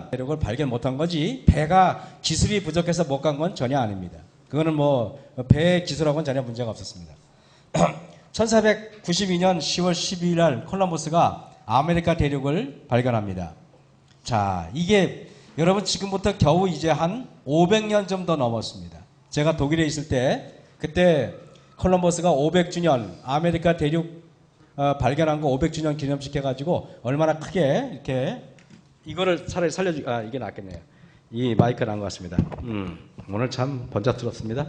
대륙을 발견 못한 거지 배가 기술이 부족해서 못 간 건 전혀 아닙니다. 그거는 뭐 배 기술하고는 전혀 문제가 없었습니다. 1492년 10월 12일 날 콜럼버스가 아메리카 대륙을 발견합니다. 자, 이게 여러분 지금부터 겨우 이제 한 500년 좀 더 넘었습니다. 제가 독일에 있을 때 그때 콜럼버스가 500주년 아메리카 대륙 발견한 거 500주년 기념식 해가지고 얼마나 크게 이렇게 이거를 차라리 이게 낫겠네요. 이 마이크가 나은 것 같습니다. 오늘 참 번잡스럽습니다.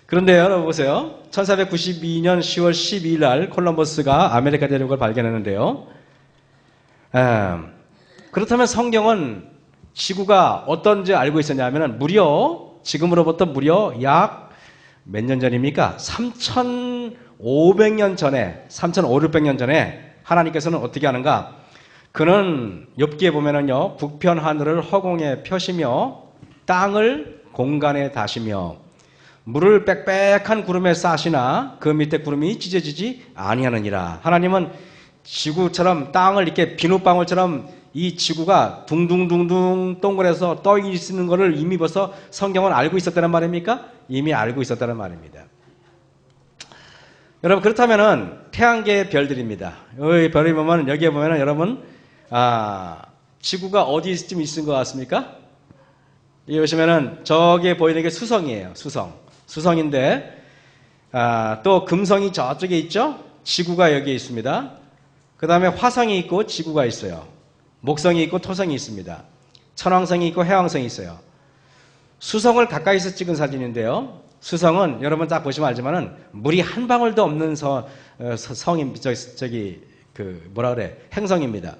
그런데 여러분 보세요. 1492년 10월 12일 날 콜럼버스가 아메리카 대륙을 발견했는데요. 그렇다면 성경은 지구가 어떤지 알고 있었냐면 지금으로부터 무려 약 몇 년 전입니까? 3,500년 전에 3,500년 전에 하나님께서는 어떻게 하는가? 그는 욥기에 보면은요, 북편 하늘을 허공에 펴시며 땅을 공간에 다시며 물을 빽빽한 구름에 싸시나 그 밑에 구름이 찢어지지 아니하느니라. 하나님은 지구처럼 땅을 이렇게 비눗방울처럼 이 지구가 둥둥둥둥 동그래서 떠 있는 것을 이미 벌써 성경은 알고 있었다는 말입니까? 이미 알고 있었다는 말입니다. 여러분 그렇다면은 태양계의 별들입니다. 여기 별이 보면 여기에 보면은 여러분 지구가 어디쯤 있는 것 같습니까? 여기 보시면은 저기에 보이는 게 수성이에요. 수성인데 또 금성이 저쪽에 있죠? 지구가 여기에 있습니다. 그 다음에 화성이 있고 지구가 있어요. 목성이 있고 토성이 있습니다. 천왕성이 있고 해왕성이 있어요. 수성을 가까이서 찍은 사진인데요. 수성은 여러분 딱 보시면 알지만은 물이 한 방울도 없는 행성입니다.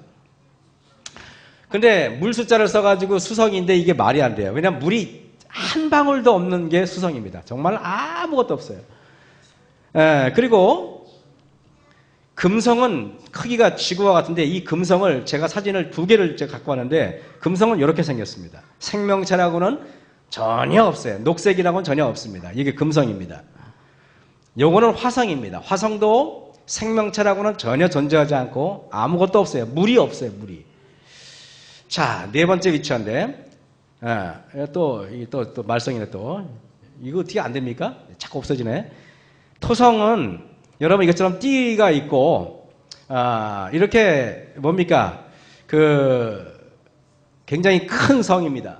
근데 물 숫자를 써가지고 수성인데 이게 말이 안 돼요. 왜냐면 물이 한 방울도 없는 게 수성입니다. 정말 아무것도 없어요. 그리고 금성은 크기가 지구와 같은데 이 금성을 제가 사진을 2개를 제가 갖고 왔는데 금성은 이렇게 생겼습니다. 생명체라고는 전혀 없어요. 녹색이라고는 전혀 없습니다. 이게 금성입니다. 요거는 화성입니다. 화성도 생명체라고는 전혀 존재하지 않고 아무것도 없어요. 물이 없어요. 물이. 자, 4번째 위치한데 또 말썽이네 또. 이거 어떻게 안 됩니까? 자꾸 없어지네. 토성은 여러분 이것처럼 띠가 있고 이렇게 뭡니까? 굉장히 큰 성입니다.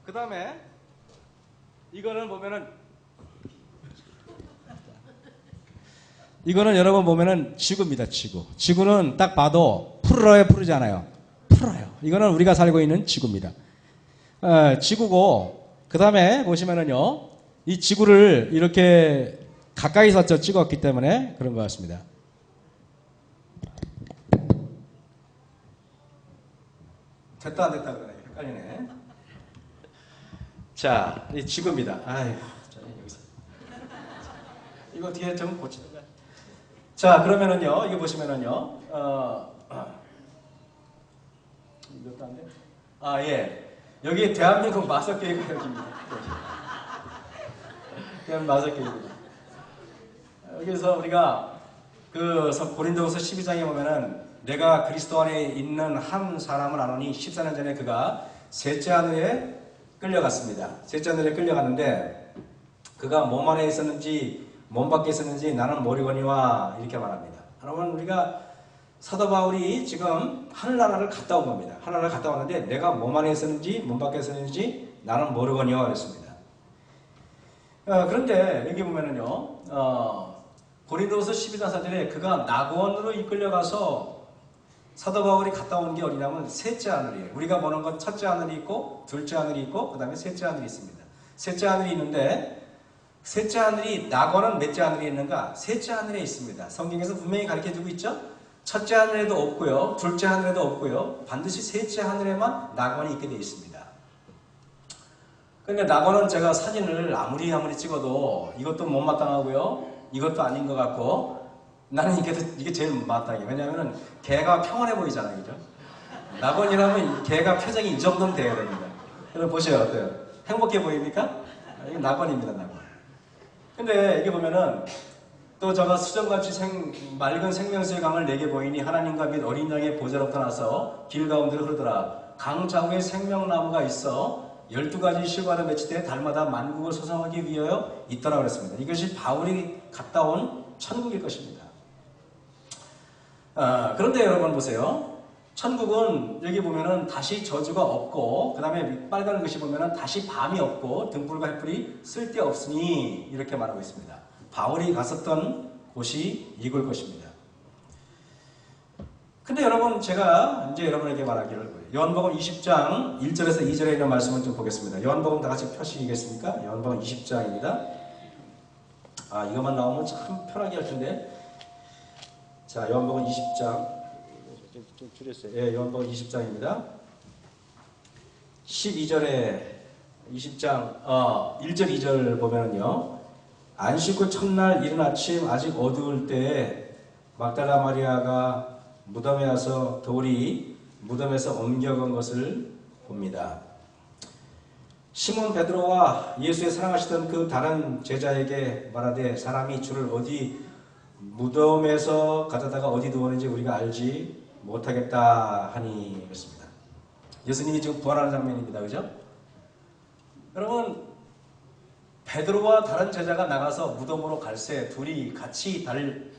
그 다음에 이거는 여러분 보면은 지구입니다. 지구는 딱 봐도 푸르잖아요. 풀어요. 이거는 우리가 살고 있는 지구입니다. 지구고 그 다음에 보시면은요, 이 지구를 이렇게 가까이서 찍었기 때문에 그런 것 같습니다. 됐다 안 됐다 그러네. 헷갈리네. 자, 이 지구입니다. 아유, 여기서 이거 뒤에 좀 고치던가. 자, 그러면은요, 이거 보시면은요, 이것도 안 돼? 예. 여기 대한민국 마석교회가 여기입니다. 대한민국 마석교회입니다. 여기서 우리가 고린도후서 12장에 보면은 내가 그리스도 안에 있는 한 사람을 아노니 14년 전에 그가 셋째 하늘에 끌려갔습니다. 셋째 하늘에 끌려갔는데 그가 몸 안에 있었는지 몸 밖에 있었는지 나는 모르거니와 이렇게 말합니다. 여러분 우리가 사도 바울이 지금 하늘나라를 갔다 온 겁니다. 하늘나라를 갔다 왔는데 내가 몸 안에 있었는지 몸 밖에 있었는지 나는 모르거니와 그랬습니다. 그런데 여기 보면은요, 고린도후서 12장 4절에 그가 낙원으로 이끌려가서 사도 바울이 갔다 온 게 어디냐면 셋째 하늘이에요. 우리가 보는 건 첫째 하늘이 있고 둘째 하늘이 있고 그 다음에 셋째 하늘이 있습니다. 셋째 하늘이 있는데 셋째 하늘이 낙원은 몇째 하늘이 있는가? 셋째 하늘에 있습니다. 성경에서 분명히 가르쳐주고 있죠. 첫째 하늘에도 없고요. 둘째 하늘에도 없고요. 반드시 셋째 하늘에만 낙원이 있게 되어 있습니다. 그런데 낙원은 제가 사진을 아무리 찍어도 이것도 못마땅하고요. 이것도 아닌 것 같고 나는 이게 제일 마땅해. 왜냐하면 개가 평안해 보이잖아요. 그죠? 낙원이라면 개가 표정이 이 정도는 돼야 됩니다. 여러분 보세요. 어때요? 행복해 보입니까? 이게 낙원입니다. 낙원. 근데 여기 보면은 또 저가 수정같이 맑은 생명수의 강을 내게 보이니 하나님과 및 어린 양의 보좌로부터 나서 길 가운데로 흐르더라. 강 좌우에 생명나무가 있어 12가지 실과로 맺히되 달마다 만국을 소성하기 위하여 있더라 그랬습니다. 이것이 바울이 갔다 온 천국일 것입니다. 그런데 여러분 보세요. 천국은 여기 보면은 다시 저주가 없고 그 다음에 빨간 글씨 보면은 다시 밤이 없고 등불과 햇불이 쓸데없으니 이렇게 말하고 있습니다. 바울이 갔었던 곳이 이걸 것입니다. 근데 여러분 제가 이제 여러분에게 말하기를 요한복음 20장 1절에서 2절에 있는 말씀을 좀 보겠습니다. 요한복음 다 같이 펴시겠습니까? 요한복음 20장입니다. 이것만 나오면 참 편하게 할 텐데. 자, 요한복음 20장 좀 줄였어요. 예, 요한복음 20장입니다. 12절에 20장 1절 2절 보면은요. 안식 후 첫날 이른 아침 아직 어두울 때에 막달라 마리아가 무덤에 와서 돌이 무덤에서 옮겨간 것을 봅니다. 시몬 베드로와 예수의 사랑하시던 그 다른 제자에게 말하되 사람이 주를 어디 무덤에서 가져다가 어디 두었는지 우리가 알지 못하겠다 하니 그랬습니다. 예수님이 지금 부활하는 장면입니다. 그죠? 여러분 베드로와 다른 제자가 나가서 무덤으로 갈새 둘이 같이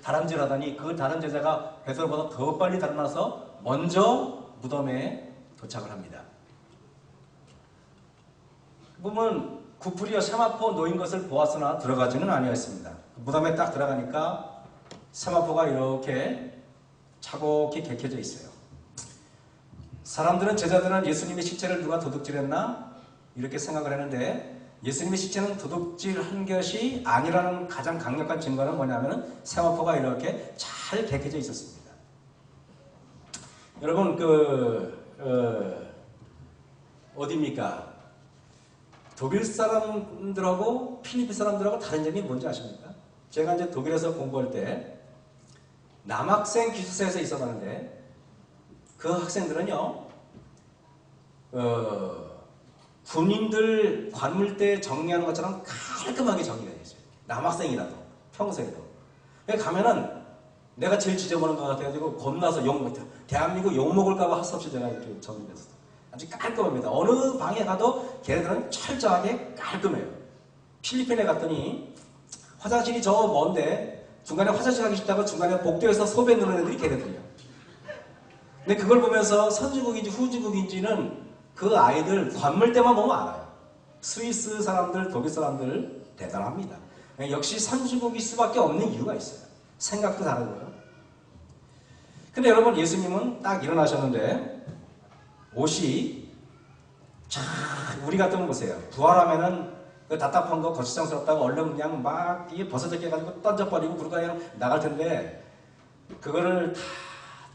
다람질하더니 그 다른 제자가 베드로보다 더 빨리 달아나서 먼저 무덤에 도착을 합니다. 보면 구풀이와 세마포 놓인 것을 보았으나 들어가지는 아니었습니다. 무덤에 딱 들어가니까 세마포가 이렇게 차곡히 개켜져 있어요. 사람들은 제자들은 예수님의 시체를 누가 도둑질했나 이렇게 생각을 했는데 예수님의 시체는 도둑질한 것이 아니라는 가장 강력한 증거는 뭐냐면 세마포가 이렇게 잘 개켜져 있었습니다. 여러분 어디입니까? 독일 사람들하고 필리핀 사람들하고 다른 점이 뭔지 아십니까? 제가 이제 독일에서 공부할 때 남학생 기숙사에서 있어봤는데 그 학생들은요 군인들 관물대 정리하는 것처럼 깔끔하게 정리가 되어 있어요. 남학생이라도 평소에도 가면은 내가 제일 지저분한 것 같아가지고 겁나서 대한민국 욕먹을까봐 할 수 없이 내가 이렇게 정리됐어요. 아주 깔끔합니다. 어느 방에 가도 걔네들은 철저하게 깔끔해요. 필리핀에 갔더니 화장실이 저 먼데 중간에 화장실 가기 싫다고 중간에 복도에서 소변 누는 애들이 걔네들이에요. 근데 그걸 보면서 선진국인지 후진국인지는 그 아이들 관물대만 보면 알아요. 스위스 사람들, 독일 사람들 대단합니다. 역시 선진국일 수밖에 없는 이유가 있어요. 생각도 다르고요. 근데 여러분 예수님은 딱 일어나셨는데 옷이 우리 같으면 보세요. 부활하면은 그 답답한 거 거추장스럽다고 얼른 그냥 막 벗어졌게 해가지고 던져버리고 그러고 그냥 나갈 텐데 그거를 다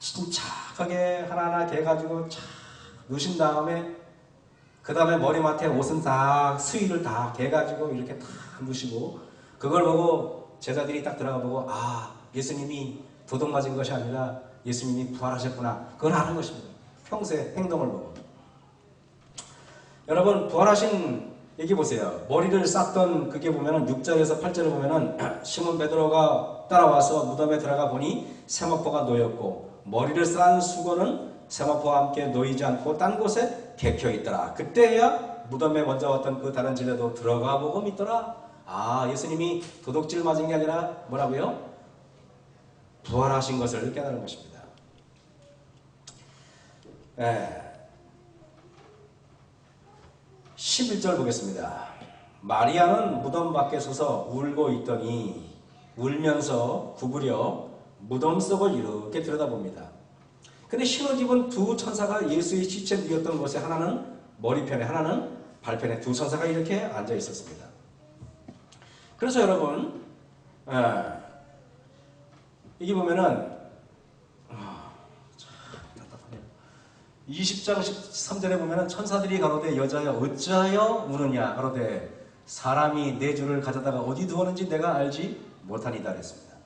침착하게 하나하나 개가지고 착 누신 다음에 그 다음에 머리맡에 옷은 다 수의를 다 개가지고 이렇게 다 누시고 그걸 보고 제자들이 딱 들어가 보고 예수님이 도둑 맞은 것이 아니라 예수님이 부활하셨구나 그걸 아는 것입니다. 평소의 행동을 보고. 여러분 부활하신 여기 보세요. 머리를 쌌던 그게 보면은 6절에서 8절을 보면은 시몬 베드로가 따라와서 무덤에 들어가 보니 세마포가 놓였고 머리를 싼 수건은 세마포와 함께 놓이지 않고 딴 곳에 개켜 있더라. 그때야 무덤에 먼저 왔던 그 다른 제자도 들어가 보고 믿더라. 예수님이 도둑질 맞은 게 아니라 뭐라고요? 부활하신 것을 깨달은 것입니다. 11절 보겠습니다. 마리아는 무덤 밖에 서서 울고 있더니 울면서 구부려 무덤 속을 이렇게 들여다봅니다. 근데 흰옷 입은 두 천사가 예수의 시체 누웠던 곳에 하나는 머리편에 하나는 발편에 두 천사가 이렇게 앉아 있었습니다. 그래서 여러분 여기 보면은 20장 13절에 보면은 천사들이 가로되 여자여 어찌하여 우느냐 가로되 사람이 내 주를 가져다가 어디 두었는지 내가 알지 못하니이다 그랬습니다.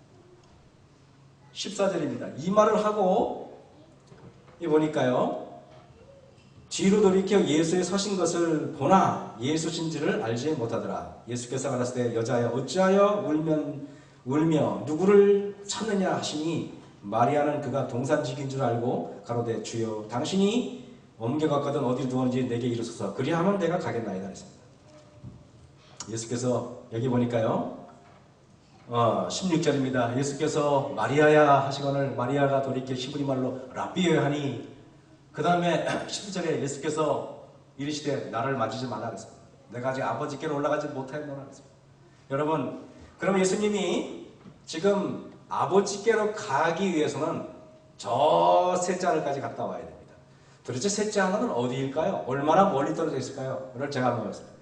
14절입니다. 이 말을 하고 이 보니까요 뒤로 돌이켜 예수의 서신 것을 보나 예수신지를 알지 못하더라. 예수께서 가라사대 여자여 어찌하여 울며 누구를 찾느냐 하시니 마리아는 그가 동산직인 줄 알고 가로되 주여 당신이 옮겨갔거든 어디로 두었는지 내게 이르소서 그리하면 내가 가겠나이다 했습니다. 예수께서 여기 보니까요 16절입니다. 예수께서 마리아야 하시거늘 마리아가 돌이켜 히브리 말로 랍비여 하니 그 다음에 17절에 예수께서 이르시되 나를 만지지 말라 그랬습니다. 내가 아직 아버지께로 올라가지 못하였노라 그랬습니다. 여러분 그럼 예수님이 지금 아버지께로 가기 위해서는 저 셋째 하늘까지 갔다 와야 됩니다. 도대체 셋째 하늘은 어디일까요? 얼마나 멀리 떨어져 있을까요? 오늘 제가 한번 보겠습니다.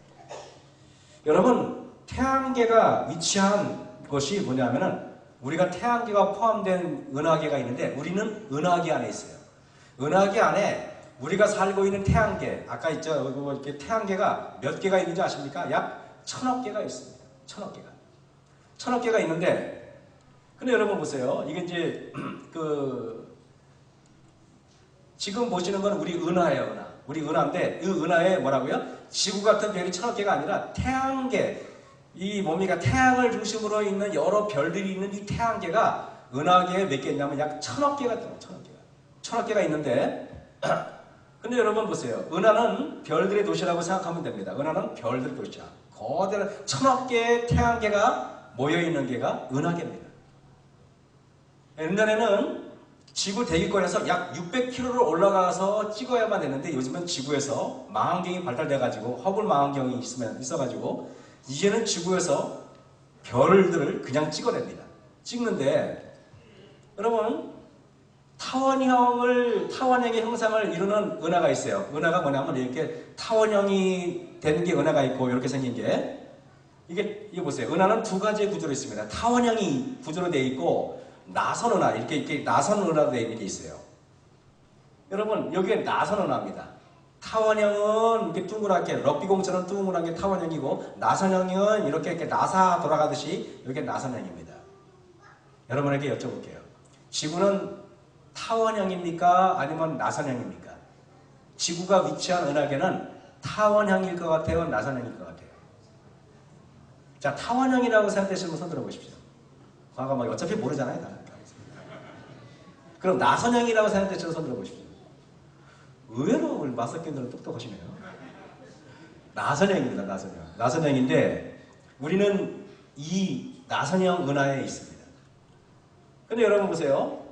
여러분 태양계가 위치한 것이 뭐냐면은 우리가 태양계가 포함된 은하계가 있는데 우리는 은하계 안에 있어요. 은하계 안에 우리가 살고 있는 태양계 아까 있죠? 이렇게 태양계가 몇 개가 있는지 아십니까? 약 1000억 개가 있습니다. 1000억 개가 있는데 근데 여러분 보세요. 이게 이제 지금 보시는 건 우리 은하예요. 은하. 우리 은하인데 이 은하에 뭐라고요? 지구 같은 별이 1000억 개가 아니라 태양계 이 뭡니까? 태양을 중심으로 있는 여러 별들이 있는 이 태양계가 은하계에 몇 개 있냐면 약 1000억 개가 있어요. 1000억 개가 있는데 근데 여러분 보세요. 은하는 별들의 도시라고 생각하면 됩니다. 은하는 별들의 도시야. 거대한 1000억 개의 태양계가 모여있는 게가 은하계입니다. 옛날에는 지구 대기권에서 약 600km를 올라가서 찍어야만 됐는데 요즘은 지구에서 망원경이 발달돼가지고 허블 망원경이 있어가지고 이제는 지구에서 별들을 그냥 찍어냅니다. 찍는데 여러분 타원형의 형상을 이루는 은하가 있어요. 은하가 뭐냐면 이렇게 타원형이 된 게 은하가 있고 이렇게 생긴 게 이게 보세요. 은하는 두 가지의 구조로 있습니다. 타원형이 구조로 되어 있고 나선 은하 이렇게 나선 은하로 되어 있는 게 있어요. 여러분 여기에 나선 은하입니다. 타원형은 이렇게 둥그랗게 럭비공처럼 둥그란 게 타원형이고 나선형은 이렇게 나사 돌아가듯이 이게 나선형입니다. 여러분에게 여쭤볼게요. 지구는 타원형입니까? 아니면 나선형입니까? 지구가 위치한 은하계는 타원형일 것 같아요? 나선형일 것 같아요? 자, 타원형이라고 생각되시는 분 손 들어보십시오. 과거 뭐 어차피 모르잖아요. 다. 그럼 나선형이라고 생각되시는 손 들어보십시오. 의외로 우리 마석견들은 똑똑하시네요. 나선형입니다. 나선형. 나선형인데 우리는 이 나선형 은하에 있습니다. 근데 여러분 보세요.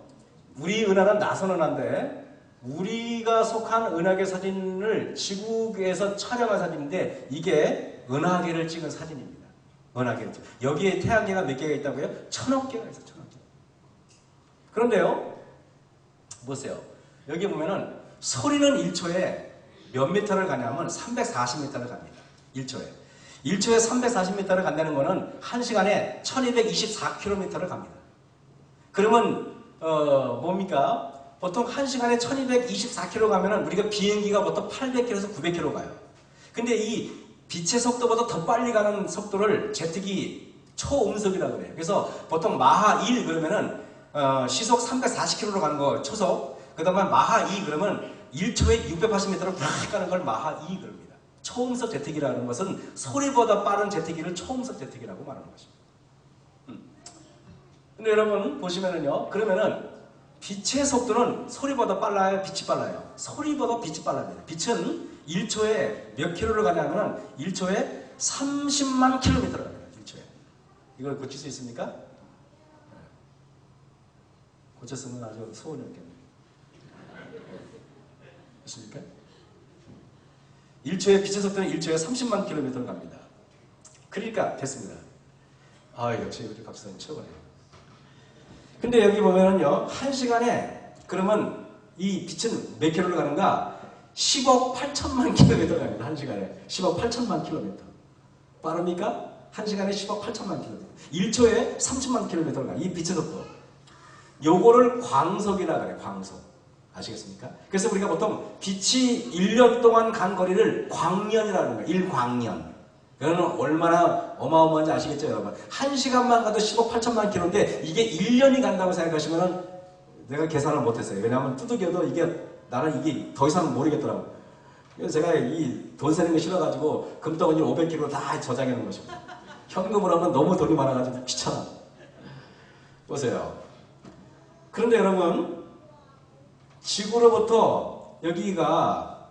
우리 은하는 나선 은하인데 우리가 속한 은하계 사진을 지구에서 촬영한 사진인데 이게 은하계를 찍은 사진입니다. 은하계를 찍은. 여기에 태양계가 몇 개가 있다고요? 1000억 개가 있어요. 1000억 개. 그런데요. 보세요. 여기 보면은 소리는 1초에 몇 미터를 가냐면 340m를 갑니다. 1초에. 1초에 340m를 간다는 거는 1시간에 1224km를 갑니다. 그러면 뭡니까? 보통 1시간에 1224km 가면은 우리가 비행기가 보통 800km에서 900km 가요. 근데 이 빛의 속도보다 더 빨리 가는 속도를 제트기 초음속이라고 그래요. 그래서 보통 마하 1 그러면은 시속 340km로 가는 거 초속. 그 다음에 마하 2 그러면 1초에 680m를 팍 가는 걸 마하 2 그럽니다. 초음속 제트기라는 것은 소리보다 빠른 제트기를 초음속 제트기라고 말하는 것입니다. 근데 여러분 보시면은요. 그러면은 빛의 속도는 소리보다 빨라요? 빛이 빨라요? 소리보다 빛이 빨랍니다. 빛은 1초에 몇 킬로를 가냐면 1초에 30만 킬로미터를 갑니다. 1초에. 이걸 고칠 수 있습니까? 고쳤으면 아주 소원이 없겠네요. 있습니까? 1초에 빛의 속도는 1초에 30만 킬로미터를 갑니다. 그러니까 됐습니다. 아 역시 우리 박사님 최고네요. 근데 여기 보면은요, 1시간에, 그러면 이 빛은 몇 킬로를 가는가? 10억 8천만 킬로미터 갑니다. 1시간에. 10억 8천만 킬로미터. 빠릅니까? 1시간에 10억 8천만 킬로미터. 1초에 30만 킬로미터를 가. 이 빛의 속도. 요거를 광속이라 그래요, 광속. 아시겠습니까? 그래서 우리가 보통 빛이 1년 동안 간 거리를 광년이라는 거예요. 1광년. 그거는 얼마나 어마어마한지 아시겠죠, 여러분? 1시간만 가도 10억 8천만 킬로인데 이게 1년이 간다고 생각하시면 내가 계산을 못했어요. 왜냐하면 두들겨도 나는 이게 더 이상 모르겠더라고요. 그래서 제가 이 돈 세는 거 싫어가지고 금덩어리 500kg 다 저장해 놓은 것입니다. 현금으로 하면 너무 돈이 많아가지고 귀찮아. 보세요. 그런데 여러분, 지구로부터 여기가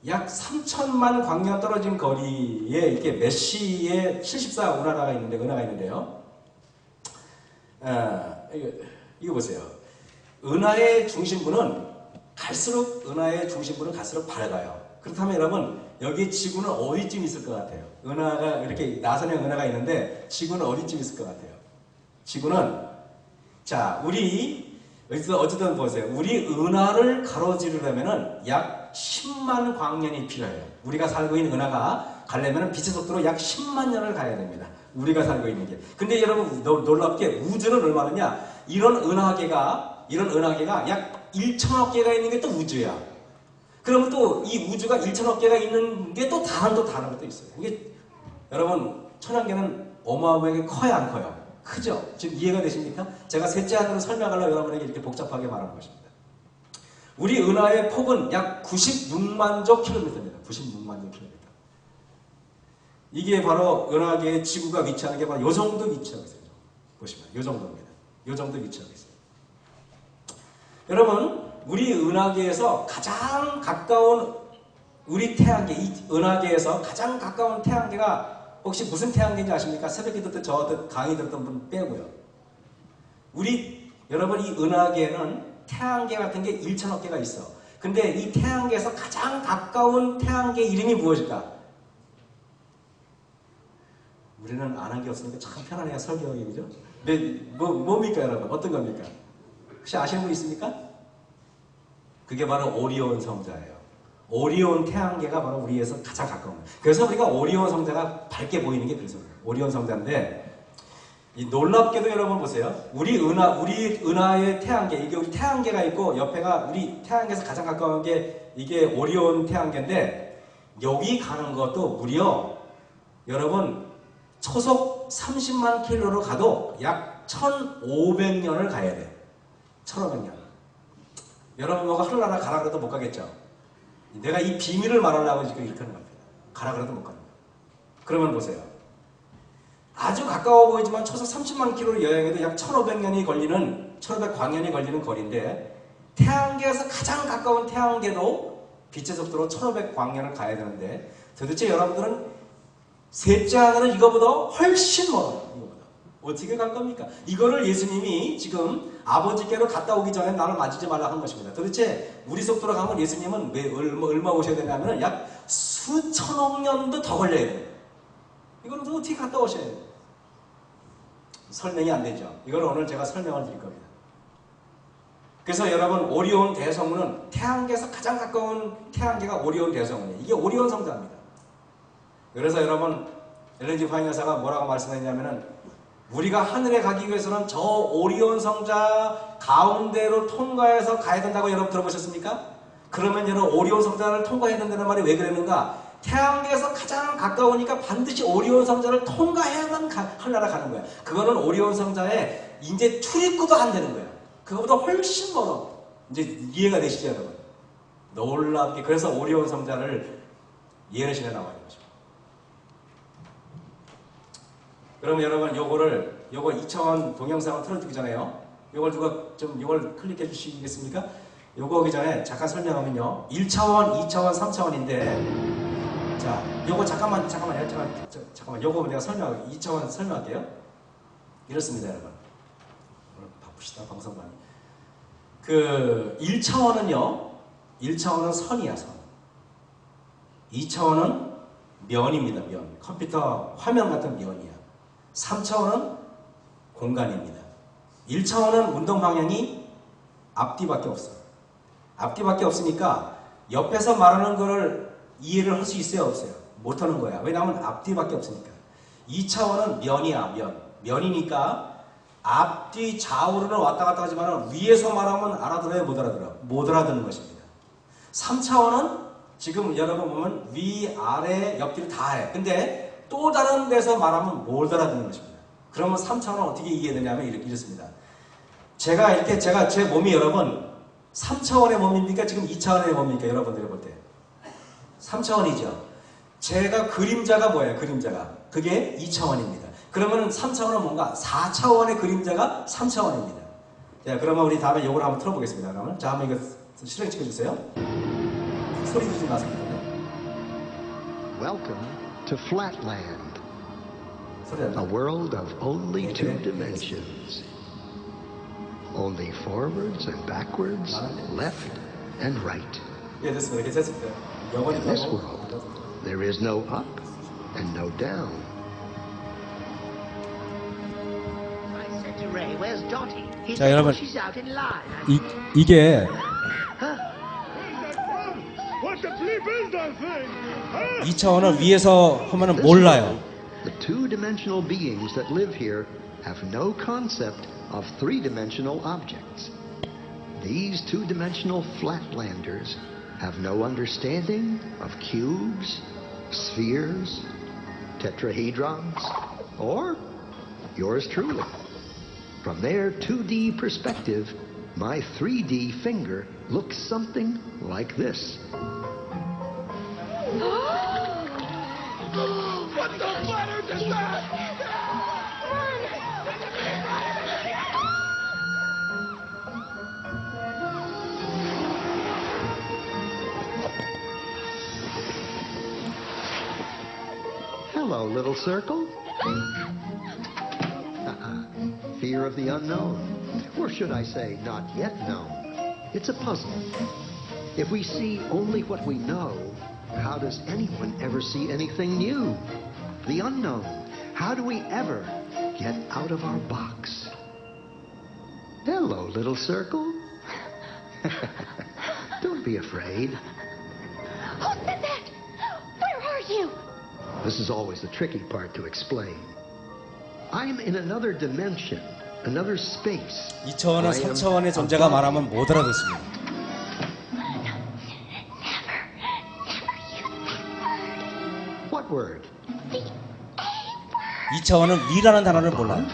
약 3천만 광년 떨어진 거리에 이렇게 메시의 74 은하가 있는데요. 이거 보세요. 은하의 중심부는 갈수록 밝아요. 그렇다면 여러분, 여기 지구는 어디쯤 있을 것 같아요? 은하가 이렇게 나선형 은하가 있는데 지구는 어디쯤 있을 것 같아요? 지구는, 자, 우리 여기서 어쨌든 보세요. 우리 은하를 가로지르려면은 약 10만 광년이 필요해요. 우리가 살고 있는 은하가 가려면 빛의 속도로 약 10만 년을 가야 됩니다. 우리가 살고 있는 게. 근데 여러분, 놀랍게 우주는 얼마느냐? 이런 은하계가 약 1천억 개가 있는 게 또 우주야. 그러면 또 이 우주가 1천억 개가 있는 게 또 다른 것도 있어요. 이게 여러분, 천왕계는 어마어마하게 커요, 안 커요? 크죠? 지금 이해가 되십니까? 제가 셋째 안으로 설명하려고 여러분에게 이렇게 복잡하게 말하는 것입니다. 우리 은하의 폭은 약 96만 조 킬로미터입니다. 96만 조 킬로미터. 이게 바로 은하계의 지구가 위치하는 게 바로 요 정도 위치하고 있어요. 보시면 요 정도입니다. 요 정도 위치하고 있어요. 여러분, 우리 은하계에서 가장 가까운 우리 태양계, 이 은하계에서 가장 가까운 태양계가 혹시 무슨 태양계인지 아십니까? 새벽에 듣던 저 강의 들었던 분 빼고요. 여러분, 이 은하계에는 태양계 같은 게 1천억 개가 있어. 근데 이 태양계에서 가장 가까운 태양계 이름이 무엇일까? 우리는 아는 게 없으니까 참 편안해요, 설교하기, 그죠? 뭡니까, 여러분? 어떤 겁니까? 혹시 아시는 분 있습니까? 그게 바로 오리온 성자예요. 오리온 태양계가 바로 우리에서 가장 가까운 거예요. 그래서 우리가 오리온 성자가 밝게 보이는 게 그래서 그래요. 오리온 성자인데, 이 놀랍게도 여러분 보세요. 우리 은하의 태양계, 이게 우리 태양계가 있고, 옆에가 우리 태양계에서 가장 가까운 게 이게 오리온 태양계인데, 여기 가는 것도 무려 여러분 초속 30만 킬로로 가도 약 1500년을 가야 돼. 1500년. 여러분, 뭐가 하늘나라 가라 그래도 못 가겠죠? 내가 이 비밀을 말하려고 지금 이렇게 하는 겁니다. 가라 그래도 못 가는 거예요. 그러면 보세요. 아주 가까워 보이지만 초속 30만 킬로를 여행해도 약 1500년이 걸리는, 1500광년이 걸리는 거리인데, 태양계에서 가장 가까운 태양계도 빛의 속도로 1500광년을 가야 되는데, 도대체 여러분들은 셋째 하늘은 이거보다 훨씬 멀어요. 이거보다. 어떻게 갈 겁니까? 이거를 예수님이 지금 아버지께로 갔다 오기 전에 나를 만지지 말라 한 것입니다. 도대체 우리 속도로 가면 예수님은 얼마 오셔야 되냐면 약 수천억 년도 더 걸려야 돼요. 이거는 어떻게 갔다 오셔야 돼요? 설명이 안 되죠. 이걸 오늘 제가 설명을 드릴 겁니다. 그래서 여러분, 오리온 대성운은 태양계에서 가장 가까운 태양계가 오리온 대성운이에요. 이게 오리온 성자입니다. 그래서 여러분, 엘렌 G 화이트 여사가 뭐라고 말씀했냐면은, 우리가 하늘에 가기 위해서는 저 오리온 성자 가운데로 통과해서 가야 된다고 여러분 들어보셨습니까? 그러면 여러분, 오리온 성자를 통과해야 된다는 말이 왜 그랬는가? 태양계에서 가장 가까우니까 반드시 오리온 성자를 통과해야만 하늘나라 가는 거야. 그거는 오리온 성자에 이제 출입구도 안 되는 거야. 그거보다 훨씬 멀어. 이제 이해가 되시죠, 여러분? 놀랍게. 그래서 오리온 성자를 예언신에 나와 있는 거죠. 그럼 여러분, 요거 2차원 동영상을 틀어주기 전에요. 요걸 클릭해 주시겠습니까? 요거 오기 전에 잠깐 설명하면요. 1차원, 2차원, 3차원인데, 자, 요거 잠깐만, 요거 내가 2차원 설명할게요. 이렇습니다, 여러분. 오늘 바쁘시다, 방송반이. 1차원은 선이야, 선. 2차원은 면입니다, 면. 컴퓨터 화면 같은 면이야. 3차원은 공간입니다. 1차원은 운동 방향이 앞뒤밖에 없어. 앞뒤밖에 없으니까 옆에서 말하는 거를 이해를 할 수 있어요, 없어요? 못하는 거야. 왜냐하면 앞뒤밖에 없으니까. 2차원은 면이야, 면이니까 앞뒤 좌우로는 왔다 갔다 하지만 위에서 말하면 알아들어요, 못 알아들어? 못 알아듣는 것입니다. 3차원은 지금 여러분 보면 위, 아래, 옆뒤를 다 해. 근데 또 다른 데서 말하면 못 알아듣는 것입니다. 그러면 3차원은 어떻게 이해되냐면 이렇습니다. 제가 제 몸이 여러분 3차원의 몸입니까? 지금 2차원의 몸입니까? 여러분들이 볼 때 3차원이죠. 제가 그림자가 뭐예요? 그림자가 그게 2차원입니다. 그러면은 3차원은 뭔가 4차원의 그림자가 3차원입니다. 자, 그러면 우리 다음에 이걸 한번 틀어보겠습니다. 그러면 자, 한번 이거 실행시켜 주세요. 소리 지르지 마세요. Welcome to Flatland, 소리 a 안 나. world of only two dimensions. Only forwards and backwards, left and right. 예, 됐습니다. 괜찮습니다. 영원히 In this world, there is no up and no down. I said to Ray, where's Dottie? He 자, said, 여러분. well, she's out in line. 이게 What the flip is that thing? Huh? 2차원을 위에서 하면은 This 몰라요. world, the two-dimensional beings that live here have no concept of three-dimensional objects. These two-dimensional flatlanders have no understanding of cubes, spheres, tetrahedrons, or yours truly. From their 2D perspective, my 3D finger looks something like this. What the butter is that? Hello, little circle. Fear of the unknown. Or should I say, not yet known. It's a puzzle. If we see only what we know, how does anyone ever see anything new? The unknown. How do we ever get out of our box? Hello, little circle. Don't be afraid. Who said that? Where are you? This is always the tricky part to explain. I'm in another dimension, another space. 2차원은 I am 3차원의 존재가 above 말하면 못 알아듣습니다. What word? 2차원은 위라는 단어를 몰라요.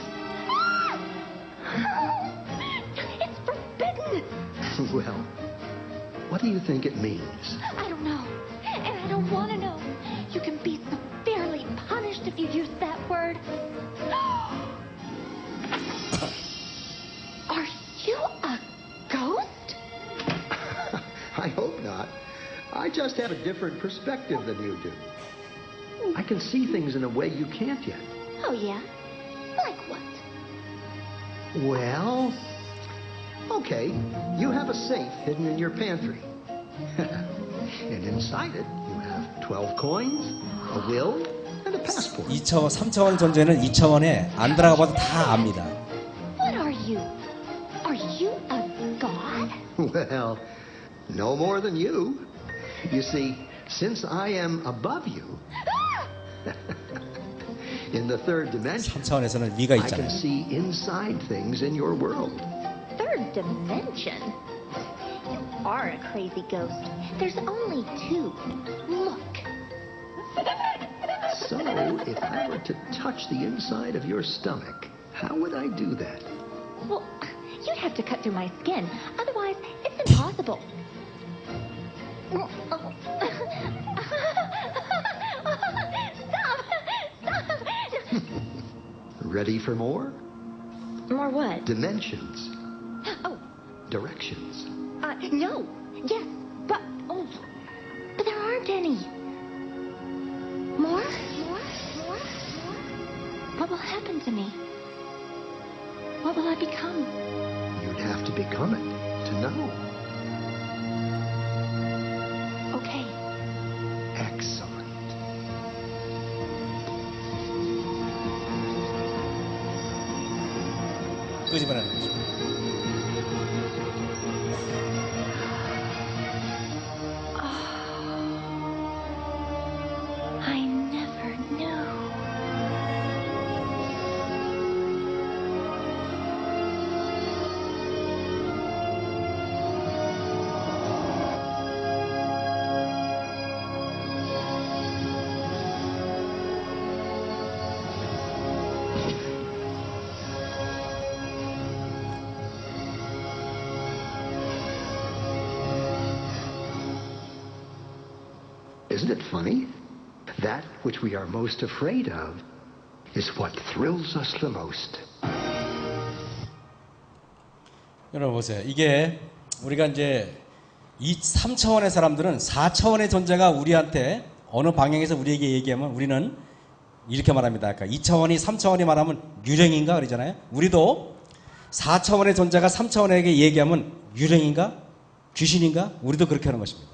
It's forbidden. Well, what do you think it means? I don't know. And I don't want to know. You can be severely punished if you use that word. Are you a ghost? I hope not. I just have a different perspective than you do. I can see things in a way you can't yet. Oh, yeah? Like what? Well, okay, you have a safe hidden in your pantry. And inside it, you have 12 coins, a will, and a passport. 2차원, 3차원 존재는 2차원에 안 들어가 봐도 다 압니다. What are you? Are you a god? Well, no more than you. You see, since I am above you, in the third dimension, 3차원에서는 위가 I can 있잖아요. see inside things in your world. Third dimension? You are a crazy ghost. There's only two. Look. So, if I were to touch the inside of your stomach, how would I do that? Well, you'd have to cut through my skin. Otherwise, it's impossible. Stop! Ready for more? More what? Dimensions. Oh, Directions. no. Yes, but there aren't any. More? What will happen to me? What will I become? You'd have to become it to know. Okay. Excellent. 끄집어내는 거죠. I never knew. Isn't it funny? That which we are most afraid of is what thrills us the most. 여러분 보세요. 이게 우리가 이제 이 3차원의 사람들은 4차원의 존재가 우리한테 어느 방향에서 우리에게 얘기하면 우리는 이렇게 말합니다. 그러니까 2차원이 3차원이 말하면 유령인가 그러잖아요. 우리도 4차원의 존재가 3차원에게 얘기하면 유령인가? 귀신인가? 우리도 그렇게 하는 것입니다.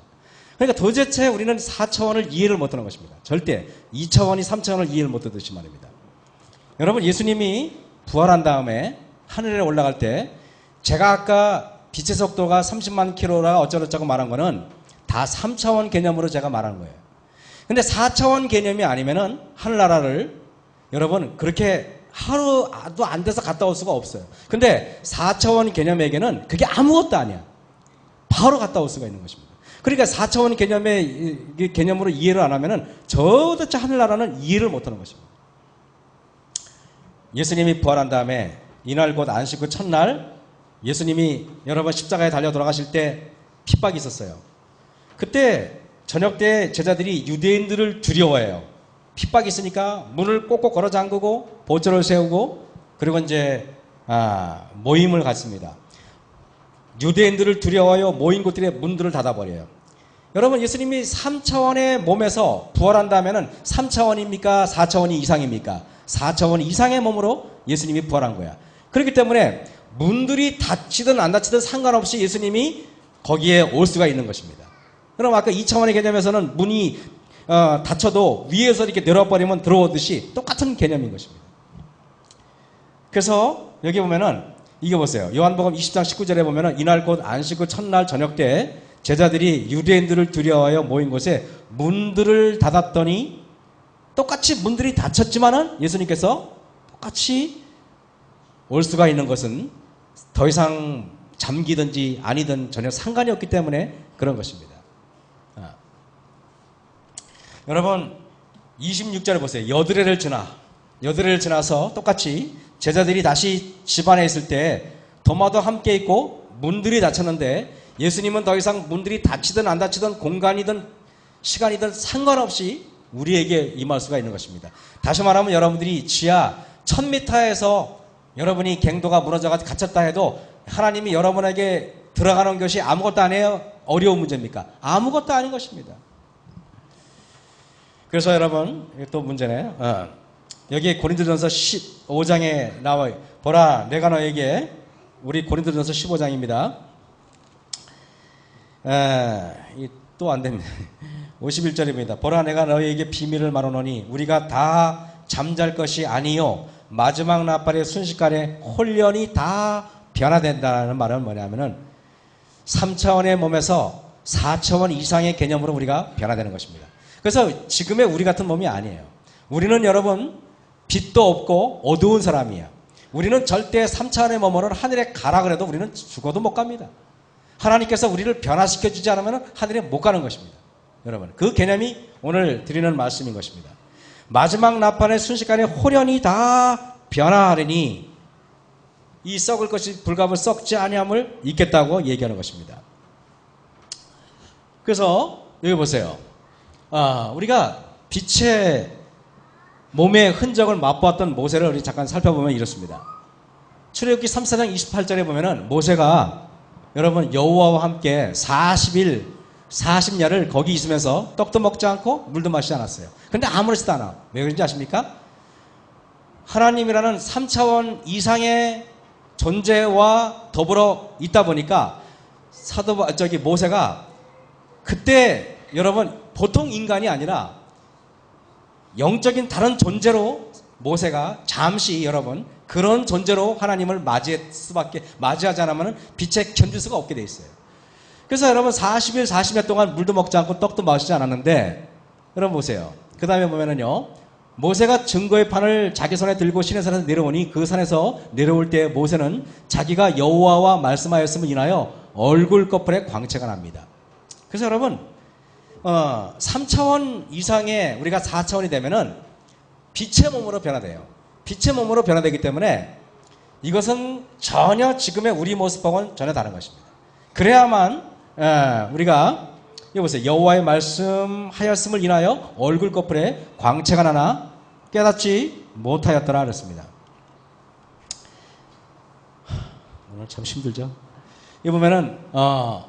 그러니까 도대체 우리는 4차원을 이해를 못하는 것입니다. 절대 2차원이 3차원을 이해를 못하듯이 말입니다. 여러분 예수님이 부활한 다음에 하늘에 올라갈 때 제가 아까 빛의 속도가 30만 킬로라 어쩌고저쩌고 말한 거는 다 3차원 개념으로 제가 말한 거예요. 근데 4차원 개념이 아니면은 하늘나라를 여러분 그렇게 하루도 안 돼서 갔다 올 수가 없어요. 근데 4차원 개념에게는 그게 아무것도 아니야. 바로 갔다 올 수가 있는 것입니다. 그러니까 4차원 개념의 개념으로 이해를 안 하면은 도대체 하늘나라는 이해를 못 하는 것입니다. 예수님이 부활한 다음에 이날 곧 안식 후 첫날 예수님이 여러분 십자가에 달려 돌아가실 때 핍박이 있었어요. 그때 저녁 때 제자들이 유대인들을 두려워해요. 핍박이 있으니까 문을 꼭꼭 걸어 잠그고 보초를 세우고 그리고 이제 모임을 갖습니다. 유대인들을 두려워하여 모인 곳들의 문들을 닫아버려요. 여러분 예수님이 3차원의 몸에서 부활한다면 3차원입니까? 4차원이 이상입니까? 4차원 이상의 몸으로 예수님이 부활한 거야. 그렇기 때문에 문들이 닫히든 안 닫히든 상관없이 예수님이 거기에 올 수가 있는 것입니다. 그럼 아까 2차원의 개념에서는 문이 닫혀도 위에서 이렇게 내려버리면 들어오듯이 똑같은 개념인 것입니다. 그래서 여기 보면은 이게 보세요. 요한복음 20장 19절에 보면은 이날 곧 안식 후 첫날 저녁 때 제자들이 유대인들을 두려워하여 모인 곳에 문들을 닫았더니 똑같이 문들이 닫혔지만은 예수님께서 똑같이 올 수가 있는 것은 더 이상 잠기든지 아니든 전혀 상관이 없기 때문에 그런 것입니다. 여러분 26절에 보세요. 여드레를 지나서 똑같이 제자들이 다시 집안에 있을 때 도마도 함께 있고 문들이 닫혔는데 예수님은 더 이상 문들이 닫히든 안 닫히든 공간이든 시간이든 상관없이 우리에게 임할 수가 있는 것입니다. 다시 말하면 여러분들이 지하 1000m에서 여러분이 갱도가 무너져서 갇혔다 해도 하나님이 여러분에게 들어가는 것이 아무것도 아니에요? 어려운 문제입니까? 아무것도 아닌 것입니다. 그래서 여러분 또 문제네. 여기 고린도전서 15장에 나와요. 보라 내가 너에게 우리 고린도전서 15장입니다. 또 안 됩니다. 51절입니다. 보라 내가 너에게 비밀을 말하노니 우리가 다 잠잘 것이 아니요 마지막 나팔의 순식간에 홀연히 다 변화된다는 말은 뭐냐면은 3차원의 몸에서 4차원 이상의 개념으로 우리가 변화되는 것입니다. 그래서 지금의 우리 같은 몸이 아니에요. 우리는 여러분 빛도 없고 어두운 사람이에요. 우리는 절대 3차원의 몸으로는 하늘에 가라 그래도 우리는 죽어도 못 갑니다. 하나님께서 우리를 변화시켜주지 않으면 하늘에 못 가는 것입니다. 여러분 그 개념이 오늘 드리는 말씀인 것입니다. 마지막 나팔의 순식간에 홀연히 다 변화하리니 이 썩을 것이 불갑을 썩지 아니함을 잊겠다고 얘기하는 것입니다. 그래서 여기 보세요. 우리가 빛의 몸의 흔적을 맛보았던 모세를 우리 잠깐 살펴보면 이렇습니다. 출애굽기 3장 28절에 보면은 모세가 여러분 여호와와 함께 40년을 거기 있으면서 떡도 먹지 않고 물도 마시지 않았어요. 근데 아무렇지도 않아. 왜 그런지 아십니까? 하나님이라는 3차원 이상의 존재와 더불어 있다 보니까 모세가 그때 여러분 보통 인간이 아니라 영적인 다른 존재로 모세가 잠시 여러분 그런 존재로 하나님을 맞이하지 않으면 빛에 견딜 수가 없게 돼 있어요. 그래서 여러분 40일 40년 동안 물도 먹지 않고 떡도 마시지 않았는데 여러분 보세요. 그 다음에 보면은요 모세가 증거의 판을 자기 손에 들고 시내산에서 내려오니 그 산에서 내려올 때 모세는 자기가 여호와와 말씀하였음을 인하여 얼굴 꺼풀에 광채가 납니다. 그래서 여러분 3차원 이상의 우리가 4차원이 되면은 빛의 몸으로 변화돼요. 빛의 몸으로 변화되기 때문에 이것은 전혀 지금의 우리 모습하고는 전혀 다른 것입니다. 그래야만 우리가 여기 보세요. 여호와의 말씀하였음을 인하여 얼굴 꺼풀에 광채가 나나 깨닫지 못하였더라 그랬습니다. 오늘 참 힘들죠. 이 보면은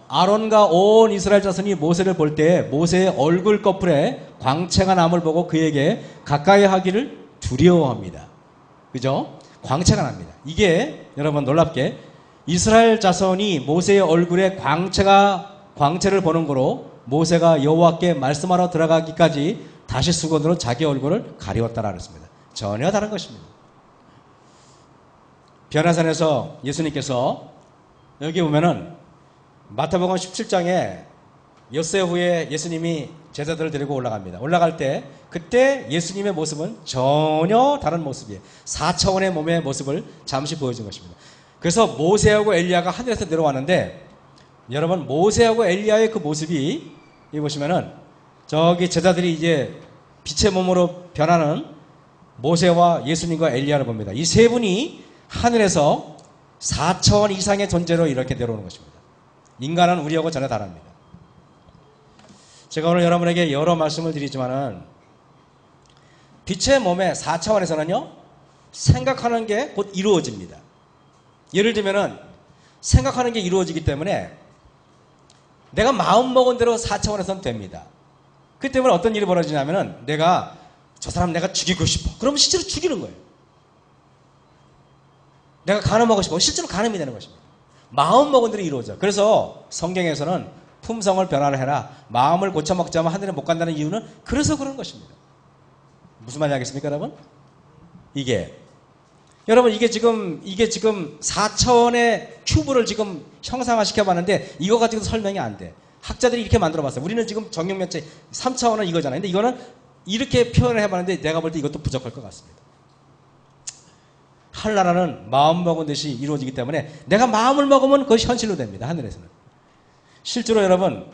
아론과 온 이스라엘 자손이 모세를 볼 때 모세의 얼굴 꺼풀에 광채가 남을 보고 그에게 가까이 하기를 두려워합니다. 그죠? 광채가 납니다. 이게 여러분 놀랍게 이스라엘 자손이 모세의 얼굴에 광채를 보는 거로 모세가 여호와께 말씀하러 들어가기까지 다시 수건으로 자기 얼굴을 가리웠다라 그랬습니다. 전혀 다른 것입니다. 변화산에서 예수님께서 여기 보면은 마태복음 17장에 엿새 후에 예수님이 제자들을 데리고 올라갑니다. 올라갈 때 그때 예수님의 모습은 전혀 다른 모습이에요. 4차원의 몸의 모습을 잠시 보여준 것입니다. 그래서 모세하고 엘리야가 하늘에서 내려왔는데 여러분 모세하고 엘리야의 그 모습이 여기 보시면은 저기 제자들이 이제 빛의 몸으로 변하는 모세와 예수님과 엘리야를 봅니다. 이 세 분이 하늘에서 4차원 이상의 존재로 이렇게 내려오는 것입니다. 인간은 우리하고 전혀 다릅니다. 제가 오늘 여러분에게 여러 말씀을 드리지만은 빛의 몸의 4차원에서는요 생각하는 게 곧 이루어집니다. 예를 들면은 생각하는 게 이루어지기 때문에 내가 마음먹은 대로 4차원에서는 됩니다. 그 때문에 어떤 일이 벌어지냐면은 내가 저 사람 내가 죽이고 싶어. 그러면 실제로 죽이는 거예요. 내가 간음하고 싶어. 실제로 간음이 되는 것입니다. 마음먹은 대로 이루어져. 그래서 성경에서는 품성을 변화를 해라. 마음을 고쳐먹지 않으면 하늘에 못 간다는 이유는 그래서 그런 것입니다. 무슨 말인지 알겠습니까, 여러분? 여러분 이게 지금 4차원의 큐브를 지금 형상화시켜 봤는데 이거 가지고 설명이 안 돼. 학자들이 이렇게 만들어 봤어요. 우리는 지금 정육면체 3차원은 이거잖아요. 근데 이거는 이렇게 표현을 해 봤는데 내가 볼 때 이것도 부족할 것 같습니다. 하늘나라는 마음 먹은 듯이 이루어지기 때문에 내가 마음을 먹으면 그것이 현실로 됩니다. 하늘에서는. 실제로 여러분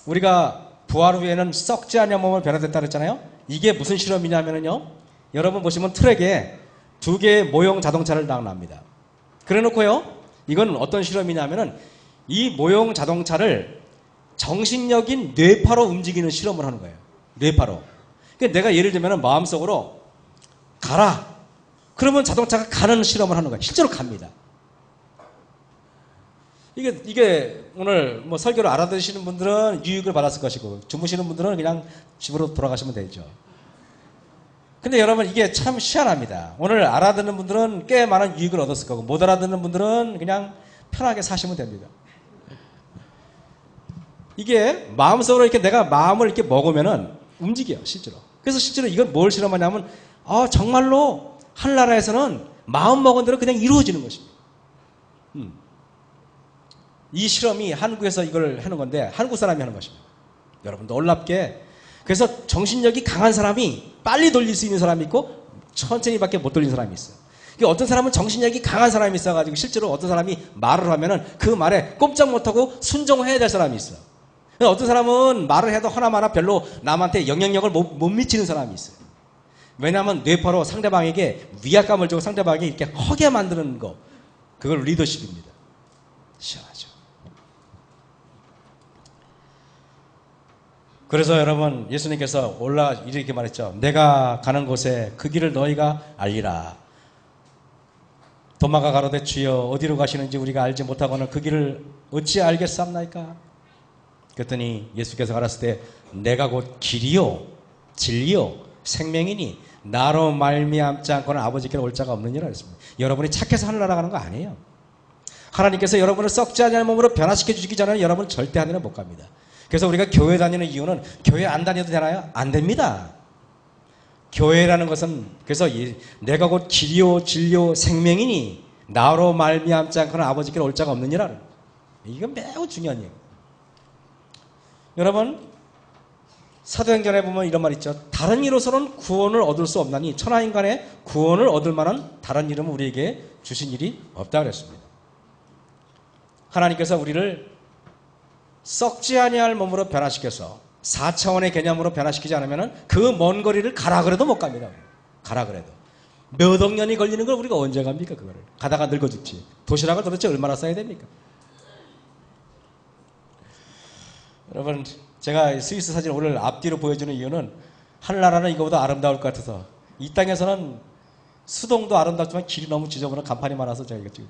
우리가 부활 후에는 썩지 않은 몸을 변화됐다 그랬잖아요. 이게 무슨 실험이냐면요. 여러분 보시면 트랙에 2개의 모형 자동차를 납니다. 그래 놓고요. 이건 어떤 실험이냐면은 이 모형 자동차를 정신력인 뇌파로 움직이는 실험을 하는 거예요. 뇌파로. 그러니까 내가 예를 들면 마음속으로 가라. 그러면 자동차가 가는 실험을 하는 거예요. 실제로 갑니다. 이게 오늘 뭐 설교를 알아들으시는 분들은 유익을 받았을 것이고 주무시는 분들은 그냥 집으로 돌아가시면 되죠. 근데 여러분 이게 참 희한합니다. 오늘 알아듣는 분들은 꽤 많은 유익을 얻었을 거고 못 알아듣는 분들은 그냥 편하게 사시면 됩니다. 이게 마음속으로 이렇게 내가 마음을 이렇게 먹으면은 움직여요, 실제로. 그래서 실제로 이걸 뭘 실험하냐면 정말로 하늘나라에서는 마음 먹은 대로 그냥 이루어지는 것입니다. 이 실험이 한국에서 이걸 하는 건데 한국 사람이 하는 것입니다. 여러분 놀랍게 그래서 정신력이 강한 사람이 빨리 돌릴 수 있는 사람이 있고 천천히밖에 못 돌리는 사람이 있어요. 어떤 사람은 정신력이 강한 사람이 있어가지고 실제로 어떤 사람이 말을 하면은 그 말에 꼼짝 못하고 순종해야 될 사람이 있어요. 어떤 사람은 말을 해도 하나마나 별로 남한테 영향력을 못 미치는 사람이 있어요. 왜냐하면 뇌파로 상대방에게 위압감을 주고 상대방에게 이렇게 허게 만드는 거 그걸 리더십입니다. 시원하죠. 그래서 여러분 예수님께서 이렇게 말했죠. 내가 가는 곳에 그 길을 너희가 알리라. 도마가 가로되 주여 어디로 가시는지 우리가 알지 못하고는 그 길을 어찌 알겠사옵나이까. 그랬더니 예수께서 가라사대 때 내가 곧 길이요 진리요 생명이니 나로 말미암지 않고는 아버지께로 올 자가 없느니라 했습니다. 여러분이 착해서 하늘나라 가는 거 아니에요. 하나님께서 여러분을 썩지 않는 몸으로 변화시켜 주시기 전에는 여러분 절대 하늘에 못 갑니다. 그래서 우리가 교회 다니는 이유는 교회 안 다녀도 되나요? 안 됩니다. 교회라는 것은 그래서 내가 곧 길이요 진리요 생명이니 나로 말미암지 않고는 아버지께로 올 자가 없느니라. 이건 매우 중요한 얘기예요. 여러분 사도행전에 보면 이런 말 있죠. 다른 이로서는 구원을 얻을 수 없나니 천하인간의 구원을 얻을 만한 다른 이름은 우리에게 주신 일이 없다 그랬습니다. 하나님께서 우리를 썩지 아니할 몸으로 변화시켜서 4차원의 개념으로 변화시키지 않으면 그 먼 거리를 가라 그래도 못 갑니다. 가라 그래도. 몇 억 년이 걸리는 걸 우리가 언제 갑니까 그거를. 가다가 늙어 죽지. 도시락을 도대체 얼마나 써야 됩니까? 여러분 제가 스위스 사진 오늘 앞뒤로 보여주는 이유는 하늘나라는 이거보다 아름다울 것 같아서 이 땅에서는 수동도 아름답지만 길이 너무 지저분한 간판이 많아서 제가 이거 지금.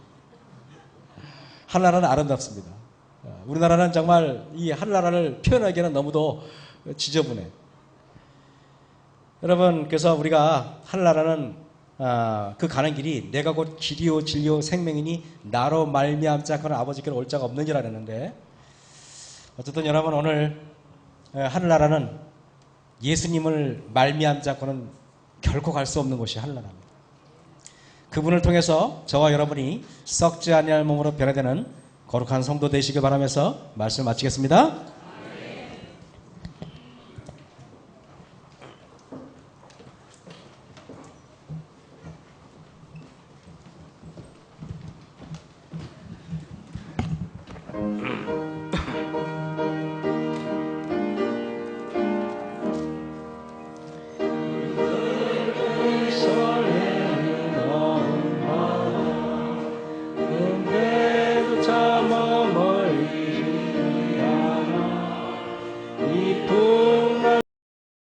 하늘나라는 아름답습니다. 우리나라는 정말 이 하늘나라를 표현하기에는 너무도 지저분해. 여러분, 그래서 우리가 하늘나라는 그 가는 길이 내가 곧 길이요 진리요 생명이니 나로 말미암지 않고는 아버지께로 올 자가 없느니라 그랬는데, 어쨌든 여러분 오늘 하늘나라는 예수님을 말미암지 않고는 결코 갈 수 없는 곳이 하늘나라입니다. 그분을 통해서 저와 여러분이 썩지 아니할 몸으로 변화되는 거룩한 성도 되시길 바라면서 말씀을 마치겠습니다.